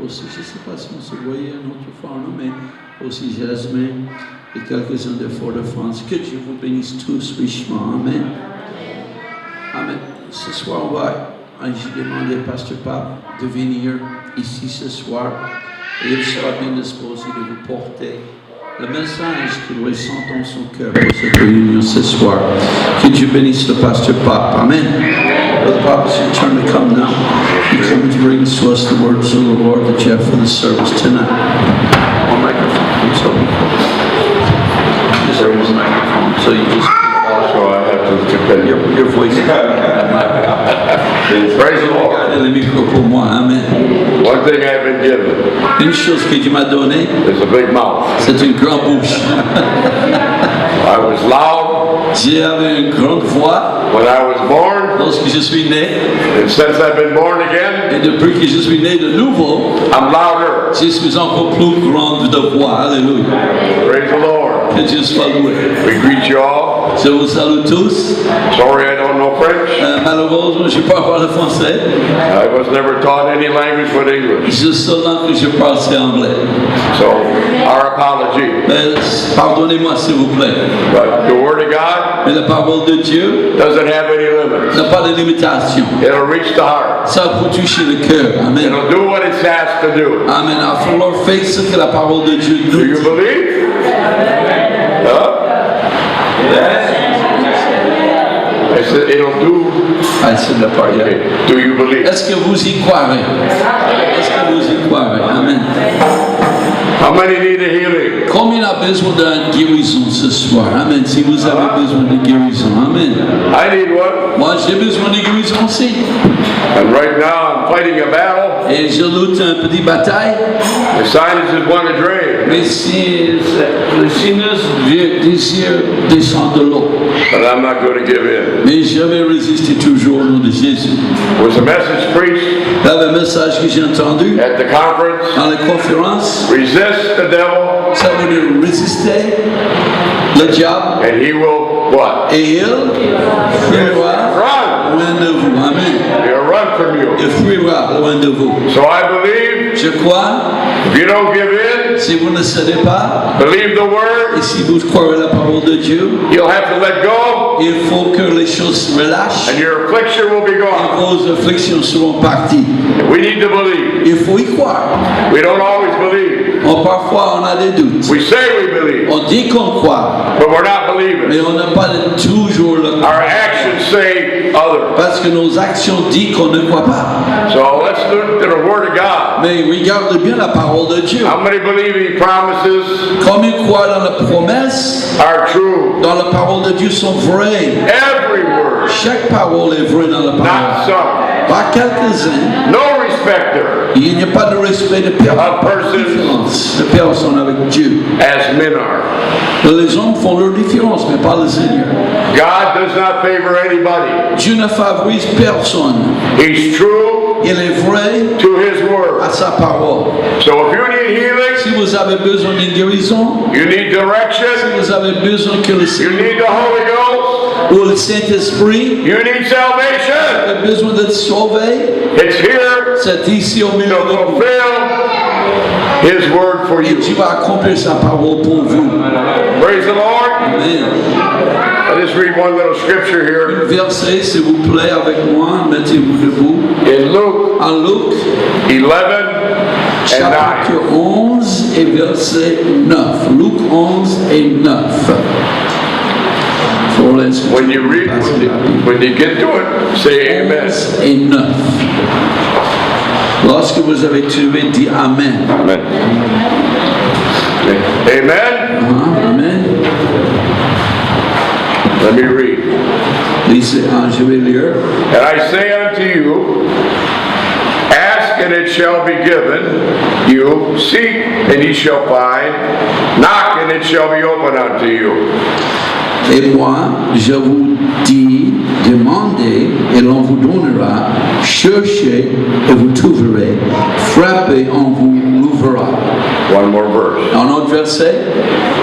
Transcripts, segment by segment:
aussi, je ne sais pas si on se voyait une autre fois, non, mais aussi Jasmine et quelques-uns de Fort-de-France. Que Dieu vous bénisse tous richement. Amen. Amen. Ce soir, j'ai demandé à Pasteur Pape de venir ici ce soir et il sera bien disposé de vous porter le message qu'il ressent dans son cœur pour cette réunion ce soir. Que Dieu bénisse le Pasteur Pape. Amen. The Pape is your turn to come now. He comes to bring to us the words of the Lord that you have for the service tonight. One microphone. I'm sorry. Is there one microphone? So you just... So I have to depend your voice. Praise the Lord. Le micro pour moi. Amen. One thing I've been given Une chose que Dieu m'a donnée, is a big mouth. c'est une grande bouche. I was loud J'avais une grande voix when I was born, lorsque je suis né, and since I've been born again, et depuis que je suis né de nouveau, I'm louder. je suis encore plus grande de voix. Alléluia. Praise the Lord. Que Dieu soit loué. We greet you all. Je vous salue tous. Sorry I don't know French. Malheureusement, je ne parle pas le français. I was never taught any language but English. Je seule langue que je parle, c'est anglais. So, our apology. Pardonnez-moi, s'il vous plaît. But the Word of God Mais la parole de Dieu doesn't have any limits. n'a pas de limitation. It'll reach the heart. Ça peut toucher le cœur. Amen. It'll do what it's asked to do. Amen. Il va falloir faire ce que la parole de Dieu nous Do you dit. believe? Huh? I said it'll do. I said the part, yeah. Okay. Do you believe? Est-ce que vous y croirez? Est-ce que vous y croirez? Amen. How many need a healing? Combien a besoin d'une guérison ce soir? Amen. Si vous avez besoin de guérison. Amen. I need one. Moi, j'ai besoin de guérison aussi. And right now I'm fighting a battle. Et je lutte une petite bataille. The sinuses want to drain. Mais si le sinus désire descendre de l'eau. But I'm not going to give in. Mais je vais résister toujours au nom de Jésus. Was a message preached Il y avait un message que j'ai entendu at the conference. dans les conférences. Resist the devil. Ça veut dire résister le diable. And he will what? Et il fuira Run. loin de vous. Amen. He'll run from you. Il fuira loin de vous. So I believe Je crois, if you don't give in, si vous ne cédez pas, believe the word, et si vous croirez la parole de Dieu, you'll have to let go il faut que les choses se relâchent and your affliction will be et gone. vos afflictions seront parties. We need to believe. Il faut y croire. We don't always believe. Parfois, on a des doutes. We say we believe, On dit qu'on croit, but we're not believing. mais on n'a pas toujours le Our actions say other. parce que nos actions disent qu'on ne croit pas. So let's look to the Word of God. Mais regarde bien la parole de Dieu. How many believe He promises Comme ils croient dans la promesse, are true? dans la parole de Dieu sont vraies. Every word, Chaque parole est vraie dans la not parole. some. Pas quelques-uns. No respecter Il n'y a pas de respect de différence de personne avec Dieu. as men are. Les hommes font leur différence, mais pas le Seigneur. God does not favor anybody. Dieu ne favorise personne. He's true Il est vrai to His Word. à sa parole. So if you need healing, Si vous avez besoin d'une guérison, you need si direction, vous avez besoin que le you Seigneur need the Holy Ghost, ou le Saint-Esprit you need salvation. a besoin d'être sauvé, It's here c'est ici au milieu to de vous. fulfill His Word for Et you. Dieu va accomplir sa parole pour vous. Praise the Lord. Amen. I'll just read one little scripture here. Verset, s'il vous plaît, avec moi, mettez-vous debout. In Luke En Luc, 11 and 9. chapitre 11 et verset 9. Luc 11 et 9. Faut laisser When you read, when you get to it, say amen. 11 et 9. Lorsque vous avez trouvé, dites Amen. Amen. Amen. Amen. Let me read. Lisez, je vais lire. And I say unto you, ask and it shall be given you, seek and ye shall find, knock and it shall be opened unto you. Et moi, je vous dis, demandez et l'on vous donnera, cherchez et vous trouverez, frappez, on vous l'ouvrira. One more verse. Un autre verset.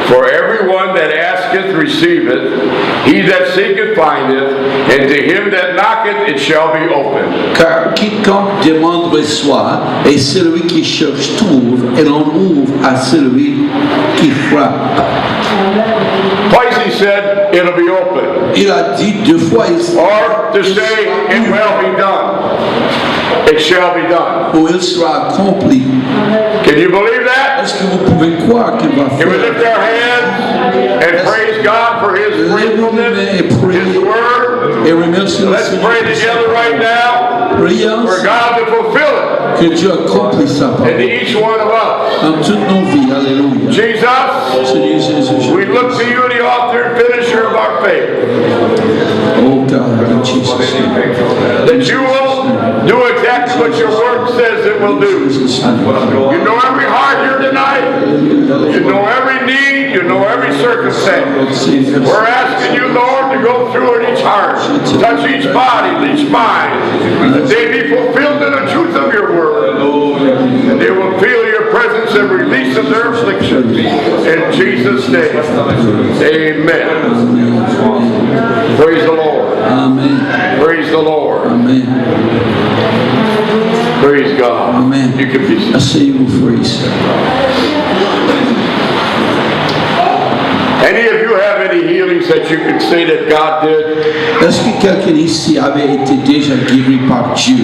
For everyone that asks asketh receiveth, he that seeketh findeth, and to him that knocketh it shall be opened. Car quiconque demande reçoit, et celui qui cherche trouve, et l'on ouvre à celui qui frappe. Twice he said, it'll be open. Il a dit 2 fois, Or to say, it will be done. It shall be done. où il sera accompli. Can you believe that? Est-ce que vous pouvez croire qu'il va Can we faire? lift our hands and praise God for His faithfulness, His Word? Et remercier le Let's pray together right now Prions for God to fulfill it que Dieu accomplisse sa into parole each one of us. dans toutes nos vies. Alléluia. Jesus, Seigneur Jésus, we look to you, the author and finisher of our faith, oh God, in Jesus' name. that you will do exactly what your word says it will do. Jesus' name. You know every heart here tonight. You know every need. You know every circumstance. We're asking you, Lord, to go through in each heart, touch each body, each mind, that they be fulfilled in the truth of your word. And they will feel your presence and release of their affliction. In Jesus' name. Amen. Praise the Lord. Amen. Praise the Lord. Amen. Praise God. Amen. You can be seated. Asseyez-vous, frères et sœurs. Any of you have any healings that you can say that God did? Est-ce que quelqu'un ici avait été déjà guéri par Dieu?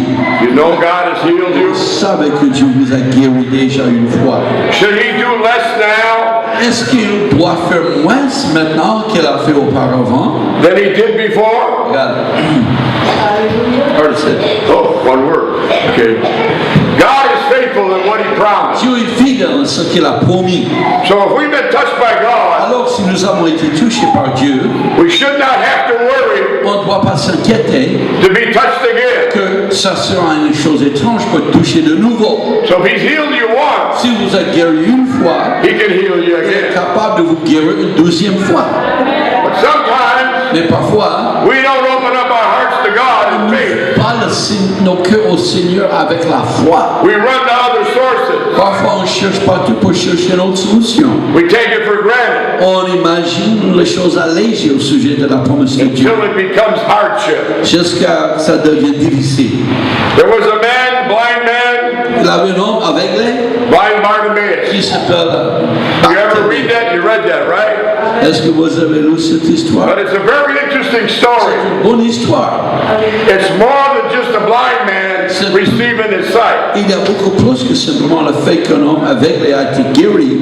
You know God has healed Vous you. savez que Dieu vous a guéri déjà une fois. Should He do less now Est-ce qu'il doit faire moins maintenant qu'il a fait auparavant? than He did before? Regarde. Hard to say. Oh, one word. Okay. God is faithful in what He promised. Dieu est fidèle dans ce qu'il a promis. So if we've been touched by God, Alors si nous avons été touchés par Dieu, we should not have to worry on ne doit pas s'inquiéter to be touched again. que ça sera une chose étrange pour être touché de nouveau. So if He's healed you once, Si vous a guéri une fois, He can heal you il est again. capable de vous guérir une deuxième fois. But sometimes Mais parfois, we don't open up our hearts to God in faith. pas nos cœurs au Seigneur avec la foi. We run to other sources. Parfois, on cherche partout pour chercher une autre solution. We take it for granted On imagine les choses allégées au sujet de la promesse de Dieu, until it becomes hardship. jusqu'à ce que ça devienne difficile. There was a man, blind man, Il avait un homme aveuglé blind Bartimaeus. qui s'appelle You ever read that? You read that, right? Est-ce que vous avez lu cette histoire? But it's a very interesting story. Bonne histoire. It's more than just a blind man receiving his sight. Il y a beaucoup plus que simplement le fait qu'un homme aveugle a été guéri.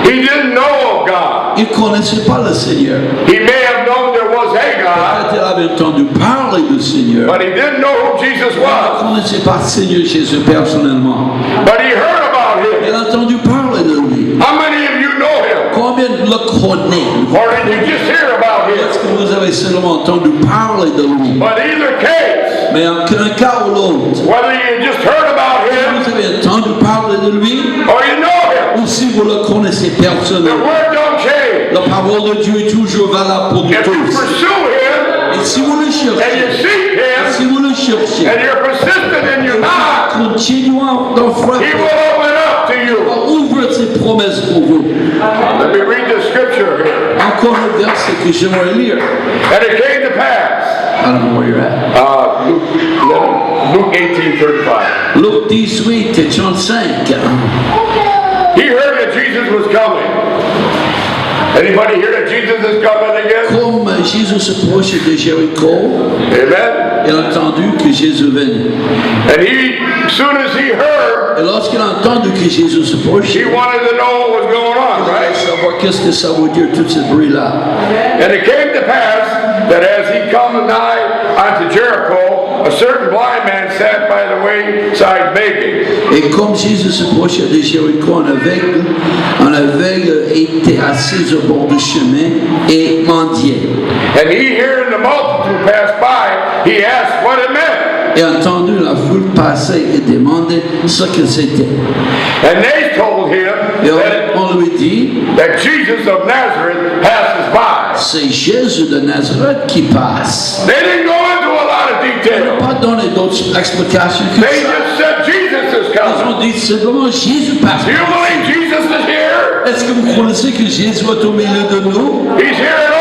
He didn't know of God. Il ne connaissait pas le Seigneur. He may have known there was a God, Peut-être il avait entendu parler du Seigneur. but he didn't know who Jesus Il ne was. connaissait pas le Seigneur Jésus personnellement. But he heard about him. Il a entendu parler de lui. How many of you know him? Combien le connaît? Or did you just hear about Est-ce him? que vous avez seulement entendu parler de lui? But either case, Mais en un cas ou l'autre, whether you just heard about him vous avez entendu parler de lui, or you know him, ou si vous le connaissez the personnellement. word don't change. La parole de Dieu est toujours valable pour nous If you tous. pursue him Et si vous le and you cherchez, seek si him vous le cherchez, and you're persistent and you knock, continuons d'en he frapper. will open up to you. Ouvre ses promesses pour vous. Let me read the scripture here. Encore un verset que j'aimerais lire. And it came to pass, I don't know where you're at. Luke 18:35. Luc 18 et 35. He heard that Jesus was coming. Anybody hear that Jesus is coming again? Comme Jésus se approchait de Jéricho, Amen. il a entendu que Jésus venait. And as soon as he heard, Et lorsqu'il a entendu que Jésus se he approchait, wanted to know what was going on, il voulait right? savoir qu'est-ce que ça veut dire tout ce bruit-là. And it came to pass that as he come nigh unto Jericho, a certain blind man sat by the wayside begging. Et comme Jésus se approchait de Jéricho, un aveugle était assis au bord du chemin et mendiait. And he, hearing the multitude pass by, he asked what it meant. Et entendu la foule passer et demander ce que c'était. And they told him Et that, on lui dit, that Jesus of Nazareth passes by. c'est Jésus de Nazareth qui passe. They didn't go into a lot of Ils n'ont detail. pas donné d'autres explications que They ça. just said Jesus is Ils coming. ont dit simplement Jésus passe. Do you believe Jesus is here? Est-ce que vous connaissez que Jésus est au milieu de nous? He's here at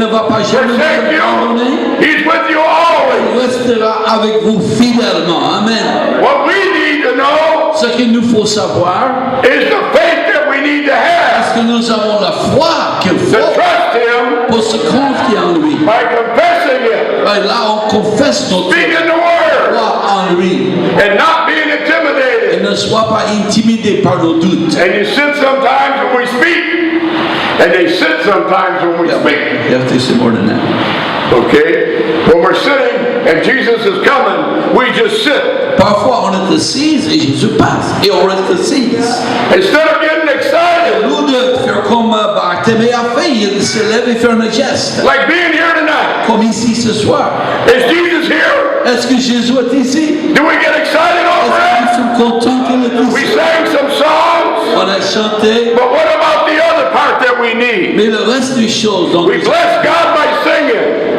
ne va pas jamais vous abandonner. He's with you always. Il restera avec vous fidèlement. Amen. What we need to know Ce qu'il nous faut savoir, is the faith that we need to have est-ce que nous avons la foi qu'il to faut trust Him pour se confier en lui. by confessing Him, Et là, on confesse notre speaking the word, foi en lui. and not being Et intimidated. ne sois pas intimidé par nos doutes. And you sit sometimes when we speak, and they sit sometimes when we speak. You have to say more than that. Okay? When we're sitting and Jesus is coming, we just sit. Parfois, on est assise et Jésus passe. Et on reste assise. Instead of getting excited, Nous de faire comme Barthélemy a fait, il se lève et fait un geste. like being here tonight. Comme ici ce soir. Is Jesus here? Est-ce que Jésus est ici? Do we get excited over Est-ce it? que nous sommes contents qu'il est We ici? sang some songs, On a chanté. but what about the other part that we need? Mais le reste des choses, donc, We bless God by singing,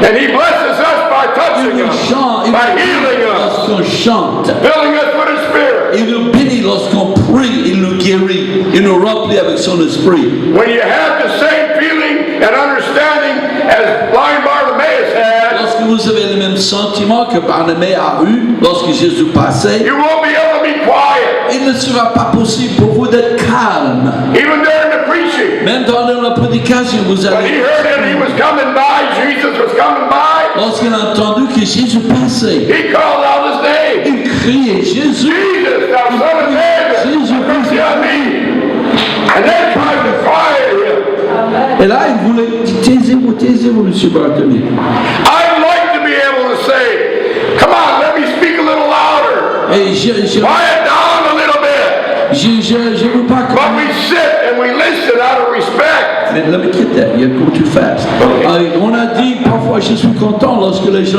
and He blesses us by touching il nous us, chante, by healing us, lorsqu'on chante. filling us with His Spirit. Il nous bénit lorsqu'on prie, il nous guérit, il nous remplit avec son esprit. When you have the same feeling and understanding as blind Bartimaeus had, Lorsque vous avez le même sentiment que Barnabé a eu lorsque Jésus passait, you won't be able to be quiet, il ne sera pas possible pour vous d'être calme. even during the preaching. Même dans la prédication, vous When he allez, heard that He was coming by, Jesus was coming by, lorsqu'il a entendu que Jésus passait, he called out His name. il criait Jésus, Jesus, thou son of David, have mercy on me. And they tried to quiet Him. et là il voulait, taisez-vous, monsieur Barthélemy. I'd like to be able to say, come on, let me speak a little louder. Et je Quiet down a little bit. veux pas But we sit and we listen out of respect. Mais let me get that, you go too fast. On a dit parfois je suis content lorsque les gens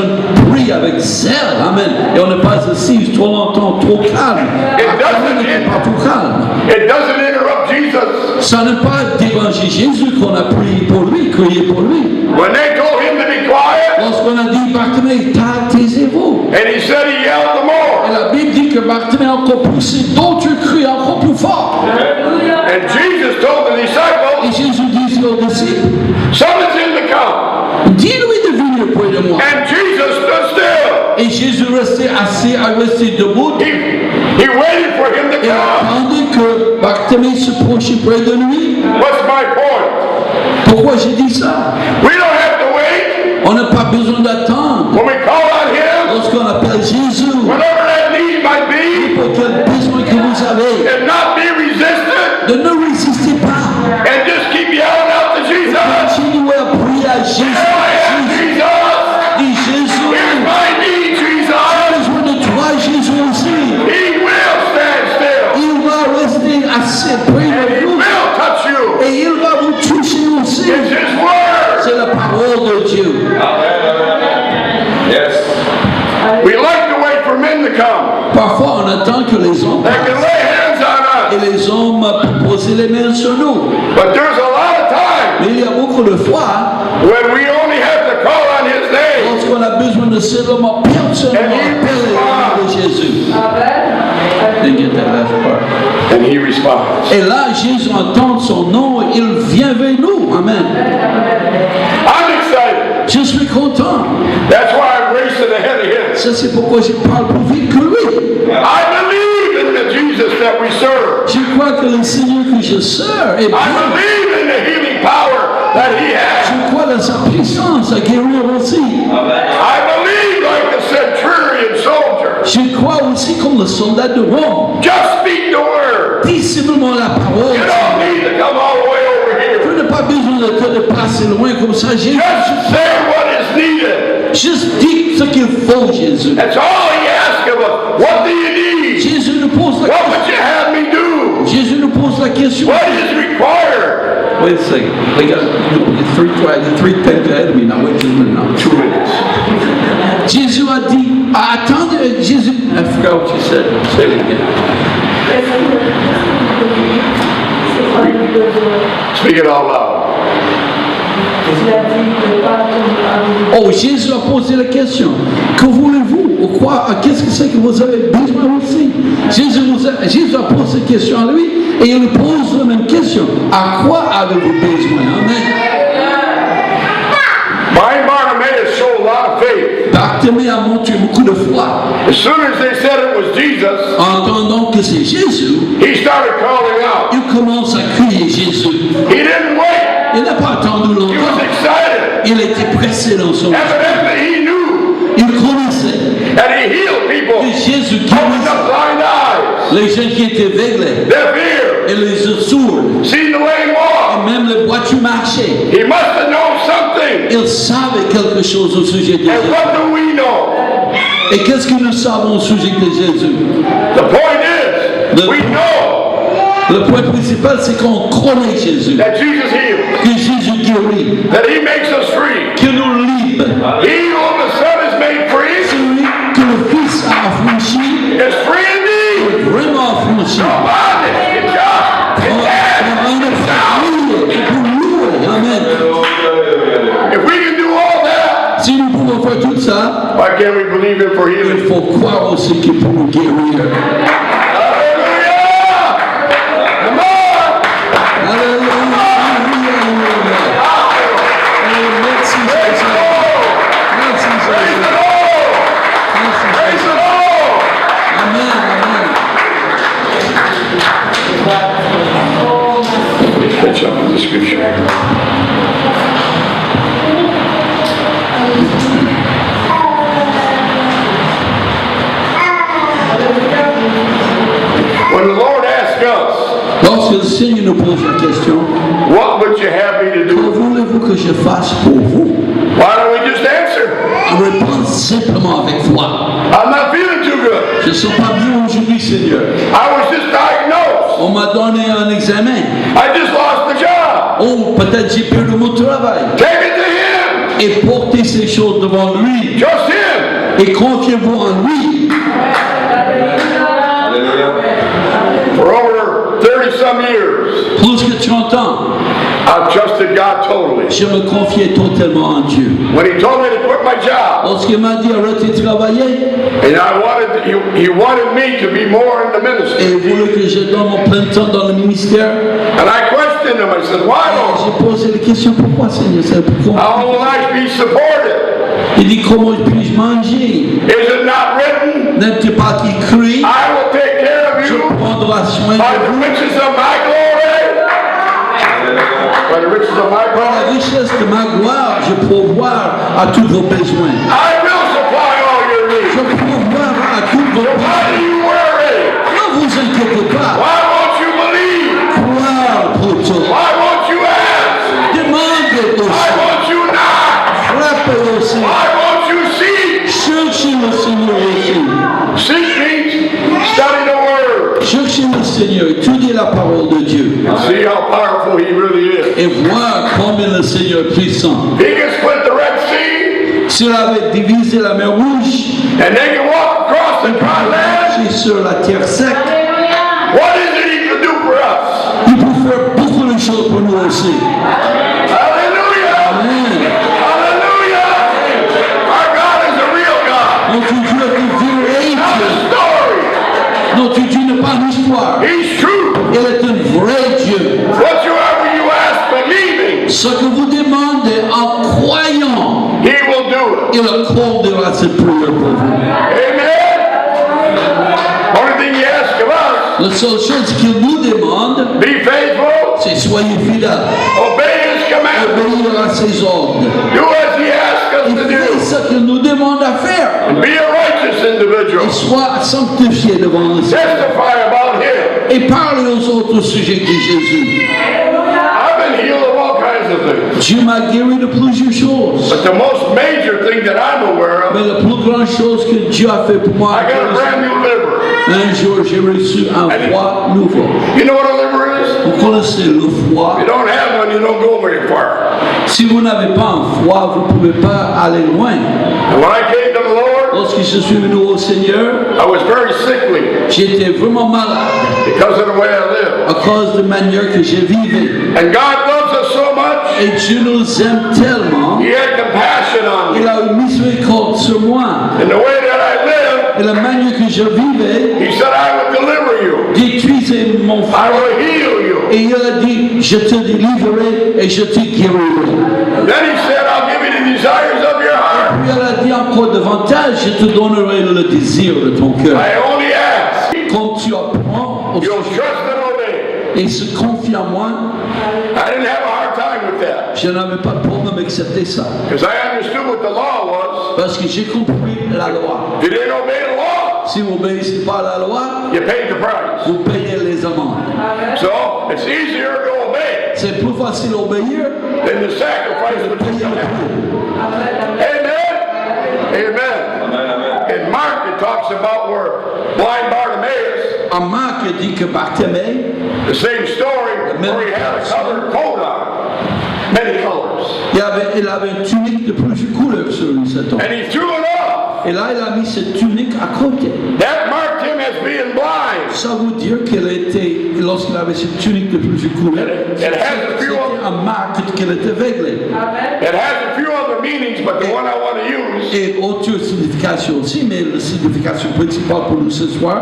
prient avec zèle, amen. Et on n'est pas assis trop longtemps, trop calme. On n'est pas trop calme. It doesn't interrupt Jesus. Ça n'est pas déranger Jésus qu'on a prié pour lui, crié pour lui. When they told Him to be quiet, Lorsqu'on a dit Barthélemy, taisez-vous. and He said He yelled the more. Et la Bible dit que Barthélemy a encore poussé, d'autres crient encore plus fort. And Jesus told the Et disciples, Jésus dit aux disciples, someone's in the come. dis-lui de venir près de moi. And Jesus stood still. Et Jésus restait assis, resté debout. He waited for Him to Et come. attendait que Barthélemy se proche près de lui. What's my point? Pourquoi j'ai dit ça? We don't have to wait. On n'a pas besoin d'attendre. When we call on Him, Lorsqu'on appelle Jésus, whatever that need might be, pour quel besoin que vous avez, and not be resistant, de ne résistez pas. and just keep yelling out to Jesus. Continuez à prier à Jésus. Here I am, Jesus. Dis Jésus, Here's my need, j'ai Jesus. besoin de toi, Jésus aussi. He will stand still. Il va rester assis près And de He vous. will touch you. Et il va vous toucher aussi. It's His word. C'est la parole de Dieu. Yes. We like to wait for men to come. Parfois, on attend que les hommes They can passent. lay hands on Et us. les hommes posent les mains sur nous. But there's a lot of time Mais il y a beaucoup de fois, when we only have to call on His name. lorsqu'on a besoin de seulement personnellement appeler le nom de Jésus. Didn't get that last part. And He responds. Et là, Jésus entend son nom, il vient vers nous. Amen. I'm excited. Je suis content. That's why I'm racing ahead of Him. Ça, c'est pourquoi je parle plus vite que lui. I believe in the Jesus that we serve. Je crois que le Seigneur que je sers est I bon. believe in the healing power that He has. Je crois dans sa puissance à guérir aussi. I believe like the centurion soldier. Je crois aussi comme le soldat de Rome. Just speak the word. Dis simplement la parole. You don't need to come all the way over here. Tu n'as pas besoin de te déplacer loin comme ça. Jésus, Just say what is needed. juste dis ce qu'il faut, Jésus. That's all He asks of us. What do you need? Jésus nous pose la What would you have me do? Jésus nous pose la question. What is required? Wait a second. They got three things ahead of me now. Wait just a minute now. 2 minutes. Jésus a dit, attendez, Jésus, I forgot what you said. Say it again. Speak it out loud. Oh, Jésus a posé la question. Que voulez-vous? Ou quoi? Qu'est-ce que c'est que vous avez besoin aussi? Jésus a posé la question à lui et il pose la même question. À quoi avez-vous besoin? Amen. te met à montrer beaucoup de foi. As soon as they said it was Jesus, En entendant que c'est Jésus, he started calling out. il commence à crier Jésus. He didn't wait. Il n'a pas attendu He was longtemps. excited. Il était pressé dans son esprit. Evidently, he knew Il connaissait that he healed people, que Jésus opened guérissait up blind eyes, les gens qui étaient aveugles deaf ears, et les sourds, seen the lame walk. et même les boiteux marchaient. He must have known something. Il savait quelque chose au sujet de And Jésus. what do we know? Et qu'est-ce que nous savons au sujet de Jésus? The point is, we know Le point principal, c'est qu'on connaît Jésus, that Jesus heals, que Jésus guérit, that he makes us free. que nous libre. He whom the Son has made free Celui que le Fils a affranchi, is free indeed. vraiment affranchi. No bondage, in God, in death. Amen. If we can do all that, Si nous pouvons faire tout ça, why can't we believe him for il healing? faut croire aussi qu'il peut nous guérir. Hallelujah! Come on! Alléluia. Merci Praise the Jésus. Lord! Merci Praise the Jésus. Lord! Merci Praise Jésus. the Lord! Amen. Amen. Catch up with the scripture. When the Lord asks us, Lorsque le Seigneur nous pose la question, what would you have me to que do? voulez-vous que je fasse pour vous? Why don't we just answer? On répond simplement avec foi. I'm not feeling too good. Je ne sens pas bien aujourd'hui, Seigneur. I was just diagnosed. On m'a donné un examen. I just lost the job. Oh, peut-être j'ai perdu mon travail. Take it to him. Et portez ces choses devant lui. Just him. Et confiez-vous en lui. For over 30-some years, Plus que 30 ans, I've trusted God totally. je me confiais totalement en Dieu. When he told me to quit my job, Lorsqu'il m'a dit arrêtez de travailler, and he wanted me to be more in the et ministry. il voulait que je donne mon plein temps dans le ministère, And I questioned him. I said, why Lord? j'ai posé la question pourquoi, Seigneur? C'est pourquoi? How will I be supported? Il dit comment puis-je manger? Is it not written? N'est-il pas écrit? I will take care of Je you prendrai soin by de the vous. riches of my glory. By the riches of my Par la glory. richesse de ma gloire, je pourvois à tous vos besoins. I will supply all your needs. Je pourvois à tous vos Why besoins. do you worry? Ne vous inquiétez pas. Why won't you believe? Croire plutôt. Why won't you ask? Demandez Why aussi. won't you knock? Frappez aussi. Why won't you seek? Cherchez le Seigneur aussi. Seek means study the word. Cherchez le Seigneur. Étudiez la parole de Dieu. And see how powerful he really is. Et voir combien le Seigneur est puissant. He can split the Red Sea, S'il avait divisé la mer Rouge, and they can walk across the dry land. marcher sur la terre sec, What is it he can do for us? il peut faire beaucoup de choses pour nous aussi. Hallelujah! Amen. Hallelujah! Our God is a real God. Notre Dieu est un vrai Not Dieu. a story. Notre Dieu n'est pas une histoire. He's true. Il est un vrai Dieu. Whatsoever you ask, believing, Ce que vous demandez en croyant, he will do it. il accordera cette prière pour vous. Amen. Only thing he asks of us, La seule chose qu'il nous demande, be faithful, c'est soyez fidèles, obey his commandments, obéir à ses ordres. do as he asks us Et to faites do, ce qu'il nous demande à faire. and be a righteous individual. Et sois sanctifié devant le Seigneur. Testify about him. Et parlez aux autres au sujet de Jésus. I've been healed of all kinds of things. Dieu m'a guéri de plusieurs choses. But the most major thing that I'm aware of, Mais la plus grande chose que Dieu a fait pour moi, I got a brand new liver. un jour j'ai reçu un foie nouveau. You know what a liver is? Vous connaissez le foie. If you don't have one, you don't go very far. Si vous n'avez pas un foie, vous ne pouvez pas aller loin. And when I came to the Lord, Lorsque je suis venu au Seigneur, I was very sickly j'étais vraiment malade because of the way I live. à cause de la manière que je vivais. And God loves us so much, Et Dieu nous aime tellement, He had compassion on me. il a eu miséricorde sur moi. In the way that I live, Et la manière que je vivais, He said, I would deliver you. détruisait mon I foie. will heal you. Et il a dit, je te délivrerai et je te guérirai. Then He said, I'll give you the desires of your heart. Puis elle a dit encore, encore davantage, je te donnerai le désir de ton cœur. I only ask. Quand tu apprends au You'll trust and obey. et se confie en moi, I didn't have a hard time with that. je n'avais pas de problème à accepter ça. Because I understood what the law was. Parce que j'ai compris la loi. If you didn't obey the law, Si vous n'obéissez pas à la loi, you paid the price. vous payez les amendes. So it's easier to obey C'est plus facile d'obéir than to sacrifice que de what payer you le have. prix. Amen. Amen. In Mark, it talks about where blind Bartimaeus, En Marc, il dit que Bartimée, the same story, where he had a colored coat on, many colors, il avait une tunique de plusieurs couleurs sur lui, cet homme. and he threw it off. Et là, il a mis cette tunique à côté. That marked him as being blind. Ça veut dire qu'il était, lorsqu'il avait cette tunique de plusieurs couleurs, It has a few c'était un marque qu'il était aveuglé. It has a few other meanings, but the one I want to use Et autre signification aussi, mais la signification principale pour nous ce soir,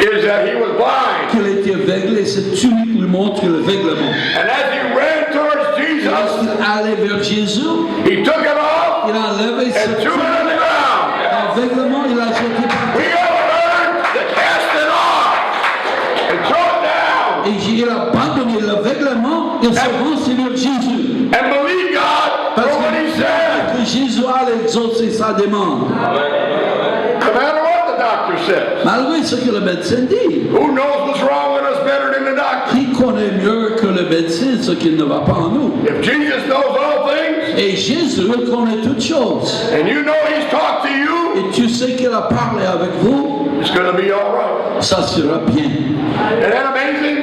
is that he was blind. qu'il était aveuglé, cette tunique lui montre l'aveuglement. And as he ran towards Et Jesus, lorsqu'il allait vers Jésus, he took it off il a enlevé cette and threw tunique. it on the ground. L'aveuglement, il a jeté par We terre. gotta learn to cast it off and throw it down Et il a abandonné l'aveuglement, il s'est avancé vers Jésus. and believe God Parce for what he said. que Jésus allait exaucer sa demande. No matter what the doctor says. Malgré ce que le médecin dit. Who knows what's wrong with us better than the doctor? Qui connaît mieux que le médecin ce qui ne va pas en nous? If Jesus knows all things Et Jésus connaît toutes choses. and you know he's talked to you, Et tu sais qu'il a parlé avec vous, it's going to be all right. ça sera bien. Isn't that amazing?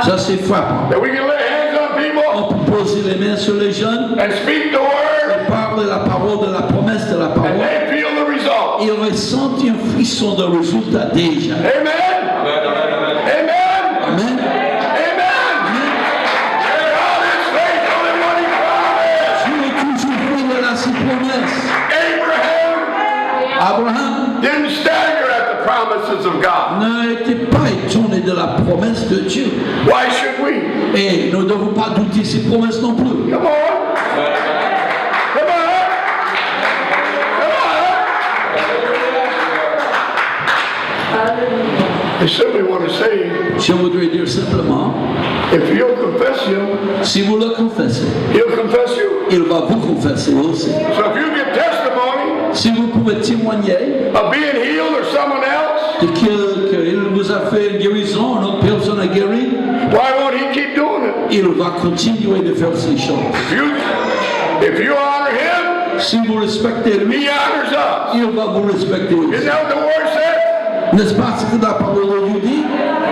Ça c'est frappant. That we can lay hands on people On peut poser les mains sur les jeunes and speak the word et parler la parole de la promesse de la and parole. they feel the result. Ils ressentent un frisson de résultat déjà. Amen? Amen? Amen. Amen? God is faithful in what he promised. Dieu est toujours fidèle à ses promesses. Abraham Abraham didn't stagger at the promises of God. n'a été pas étonné de la promesse de Dieu. Why should we? Et nous ne devons pas douter ses promesses non plus. Come on. Come on. Come on. I simply want to say, Je voudrais dire simplement, if you'll confess him, si vous le confessez, he'll confess you. il va vous confesser aussi. So if you give testimony Si vous pouvez témoigner of being healed or someone else, de qu'il vous a fait une guérison, une autre personne a guéri, why won't he keep doing it? il va continuer de faire ces choses. If you honor him, Si vous respectez lui, he honors us. il va vous respecter Isn't aussi. that what the word says? N'est-ce pas ce que la parole de Dieu dit?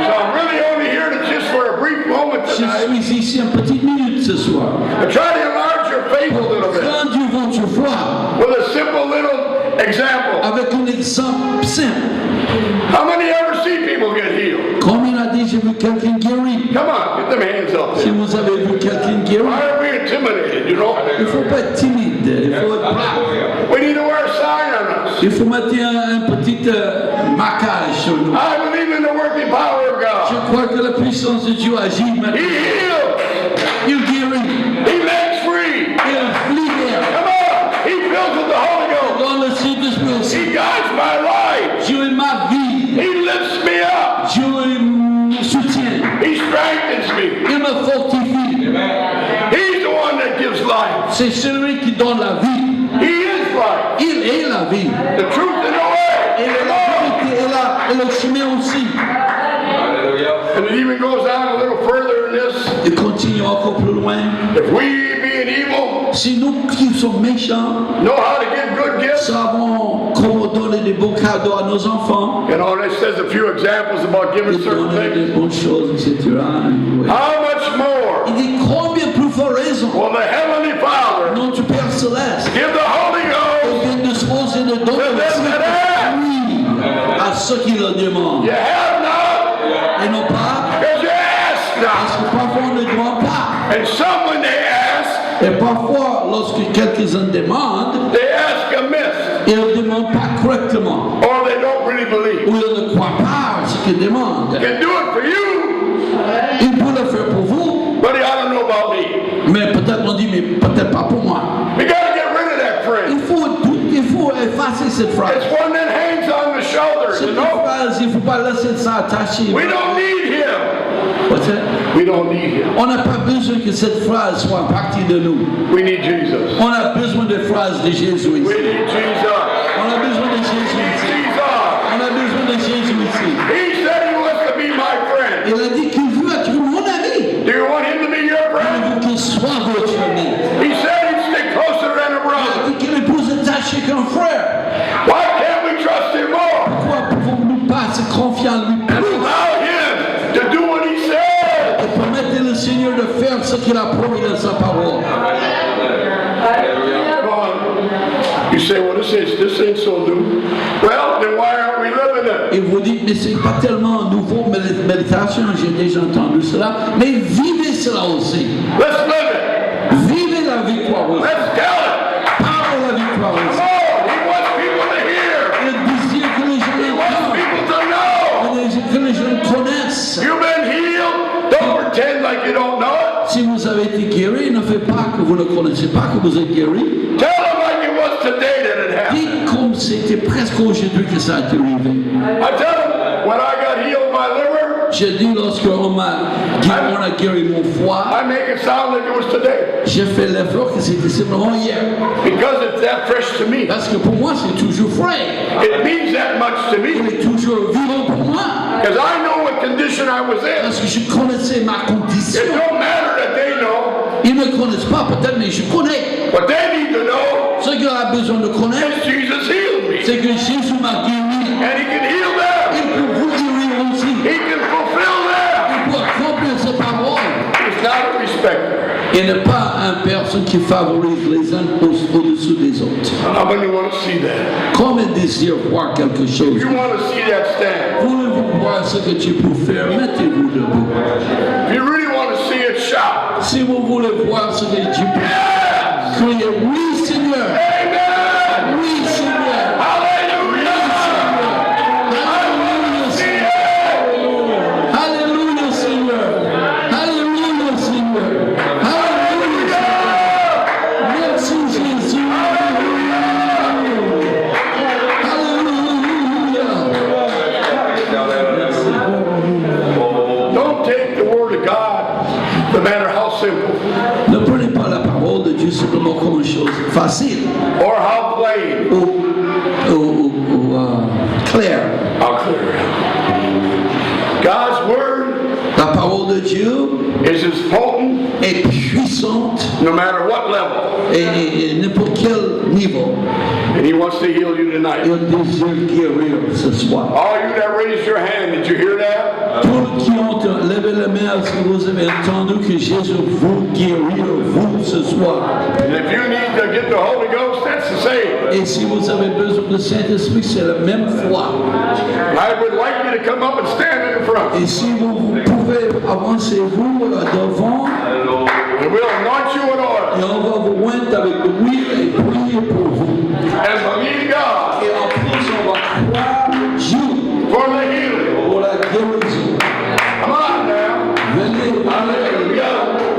So I'm really only here to just for a brief moment Je tonight suis ici une petite minute ce soir. to try to enlarge your faith a little bit Grandir votre foi with a simple little example. avec un exemple simple. How many ever see people get healed? Combien a déjà vu quelqu'un guéri? Come on, get them hands up Si there. vous avez vu quelqu'un guéri, Why are we intimidated, you know? il ne faut pas être timide, il faut être brave. We need to wear a sign on us. Il faut mettre un petit marquage sur nous. I believe in the working power of Je God. crois que la puissance de Dieu agit He maintenant. heals. Il guérit, He makes free. il libère. Come on. He fills with the Holy Ghost. Dans le Saint-Esprit aussi. He guides my life. Dieu est ma vie. He lifts me up. Dieu me soutient. He strengthens me. Il me fortifie. He's the one that gives life. C'est celui qui donne la vie. He is life. Il est la vie. The truth and the way. Et la vérité est là. Et le chemin aussi. And it even goes down a little further in this. Et continue encore plus loin. If we, being evil, Si nous qui sommes méchants, know how to give good gifts, savons comment donner des beaux cadeaux à nos enfants, you know, and it says a few examples about de giving certain donner des things. bonnes choses, etc. Oui. How much more Il dit combien plus fort raison will the Heavenly Father notre Père Céleste give the Holy Ghost vient disposer de donner to le them that ask? Saint-Esprit à ceux qui le demandent. You have not, Et non pas, because you ask parce not. que parfois on ne demande pas. And some, when they ask, Et parfois, lorsque quelques-uns demandent, they ask amiss, ils ne demandent pas correctement. or they don't really believe. Ou ils ne croient pas à ce qu'ils demandent. Can do it for you, Ils peuvent le faire pour vous, but he ought to know about me. mais peut-être on dit, mais peut-être pas pour moi. We got to get rid of that friend. Il faut effacer cette phrase. It's one that hangs on the shoulders, Cette you know. phrase, il ne faut pas laisser ça attaché. We don't need him. What's that? We don't need him. On n'a pas besoin que cette phrase soit partie de nous. We need Jesus. On a besoin des phrases de Jésus We ici. need Jesus. On a besoin de Jésus We need ici. Jesus. On a besoin de Jésus ici. He said he wants to be my friend. Il a dit qu'il veut être mon ami. Do you want him to be your Il friend? veut qu'il soit votre ami. He said he'd stick closer than a Il a brother. dit qu'il est plus attaché qu'un frère. Why can't we trust him more? Pourquoi pouvons-nous pas se confier en lui And plus allow him to do what he said? et permettre le Seigneur de faire ce qu'il a promis dans sa parole? Come on. You say, well, this ain't so new. Well, then why aren't we living it? Et vous dites, mais c'est pas tellement nouveau, méditation, j'ai déjà entendu cela, mais vivez cela aussi. Let's live it. Vivez la victoire aussi. Let's tell it. Parlez la victoire Come aussi. on. He wants people to hear. Il désire que les gens He wants entendent, people to know. que les gens connaissent. You've been healed. Don't pretend like you don't know it. Si vous avez été guéri, ne faites pas que vous ne connaissez pas que vous êtes guéri. Tell them like it was today that it happened. Dites comme c'était presque aujourd'hui que ça a été arrivé. I tell them, when I got healed my liver, J'ai dit lorsqu'on a guéri mon foie, I make it sound like it was today. j'ai fait l'effort que c'était simplement hier. Because it's that fresh to me. Parce que pour moi, c'est toujours frais. It means that much to Il me. est toujours vivant pour moi. Because I know what condition I was in. Parce que je connaissais ma condition. It don't matter that they know. Ils ne connaissent pas peut-être, mais je connais. What they need to know Ce qu'il a besoin de connaître, is Jesus healed me. c'est que Jésus m'a guéri. And he can heal them. Il peut vous guérir aussi. He can fulfill them. Il peut accomplir ses paroles. He's not a respecter. Il n'est pas une personne qui favorise les uns au-dessous des autres. How many want to see that? Comme il désire voir quelque chose, If you want to see that stand, voulez-vous voir ce que tu peux faire, mettez-vous debout. if you really want to see it, shout. Si vous voulez voir ce que tu peux faire, criez oui Seigneur, Amen. oui Seigneur, Hallelujah. Alléluia Seigneur, Alléluia Seigneur, Alléluia Seigneur, Alléluia Seigneur. Merci Jésus, Alléluia. Don't take the word of God, no matter how simple Ne prenez pas la parole de Dieu simplement comme une chose facile or how plain. ou claire. How clear. God's word La parole de Dieu is as potent est puissante no matter what level. et n'importe quel niveau. And he wants to heal you tonight. Il désire guérir ce soir. All you that raised your hand, did you hear that? Tous qui ont levé la main, est-ce que vous avez entendu que Jésus vous guérir, vous, ce soir? And if you need to get the Holy Ghost, that's the same. Et si vous avez besoin de Saint-Esprit, c'est la même foi. I would like you to come up and stand in front. Et si vous pouvez avancer vous devant, And we'll anoint you with oil. et on va vous oindre avec l'huile et